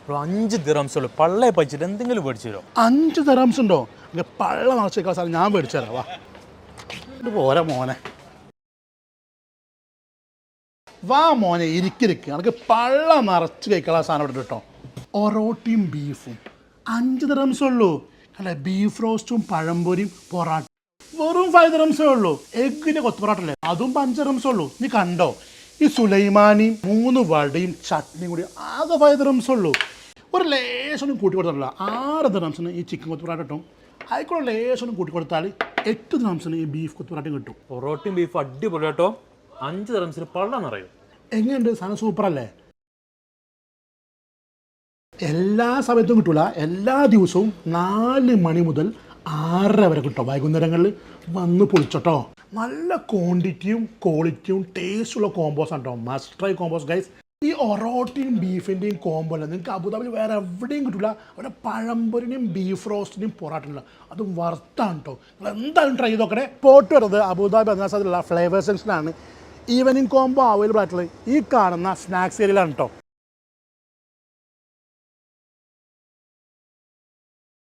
Bro 5 dirhams ഉള്ളൂ പള്ളയെ പറ്റിയിട്ട് എന്തെങ്കിലും മേടിച്ചു തരുമോ? 5 ദിറംസ് ഉണ്ടോ? പള്ള നിറച്ചേക്കാൾ സാധനം ഞാൻ മേടിച്ചു തരാം. വാ ഇത് പോരാ മോനെ, വാ മോനെ, ഇരിക്കിരിക്കുക. എനിക്ക് പള്ള നിറച്ച് കഴിക്കാനുള്ള സാധനം ഇവിടെ കേട്ടോ. ഒറോട്ടിയും ബീഫും 5 ദിറംസേ ഉള്ളൂ. അല്ലേ, ബീഫ് റോസ്റ്റും പഴംപൊരിയും പൊറാട്ട വെറും 5 ദിറംസേ ഉള്ളൂ. എഗ്ഗിൻ്റെ കൊത്തുപൊറാട്ടല്ലേ, അതും 5 ദിറംസേ ഉള്ളൂ. നീ കണ്ടോ, ഈ സുലൈമാനിയും 3 വടയും ചട്നിയും കൂടി ആകെ 5 ദിറംസേ ഉള്ളൂ. ഒരു ലേശനും കൂട്ടി കൊടുത്തിട്ടില്ല. 6 ദിറംസിന് ഈ ചിക്കൻ കൊത്തുപൊറാട്ട കിട്ടും. അതിക്കൂടെ ലേശനും കൂട്ടി കൊടുത്താൽ 8 ദിറംസിന് ഈ ബീഫ് കൊത്തുപൊറാട്ടയും കിട്ടും. പൊറോട്ടയും ബീഫ് അടിപൊളി കേട്ടോ. 5 ദിറംസിന് പള്ള നിറയും. എങ്ങനെയുണ്ട് സാധനം? സൂപ്പറല്ലേ? എല്ലാ സമയത്തും കിട്ടൂല, എല്ലാ ദിവസവും 4 മണി മുതൽ 6:30 വരെ കിട്ടും. വൈകുന്നേരങ്ങളിൽ വന്ന് പൊളിച്ചോട്ടോ. നല്ല ക്വാണ്ടിറ്റിയും ക്വാളിറ്റിയും ടേസ്റ്റുള്ള കോമ്പോസ് ആണ് കേട്ടോ. Must try combos guys. ഈ ഒറോട്ടിയും ബീഫിൻ്റെയും കോമ്പോ അല്ല നിങ്ങൾക്ക് അബുദാബിയിൽ വേറെ എവിടെയും കിട്ടില്ല. അവിടെ പഴംപൊരിനെയും ബീഫ് റോസ്റ്റിനെയും പൊറാട്ടില്ല, അതും വർത്താണ് കേട്ടോ. നിങ്ങൾ എന്തായാലും ട്രൈ ചെയ്ത് നോക്കണേ. പോട്ട് വരുന്നത് അബുദാബി അദ്നാസാദിലുള്ള ഫ്ലേവർ സെക്ഷനാണ്. ഈവനിങ് കോംബോ അവൈലബിൾ ആയിട്ടുള്ളത് ഈ കാണുന്ന സ്നാക്സ് ഏരിയയിലാണ് കേട്ടോ.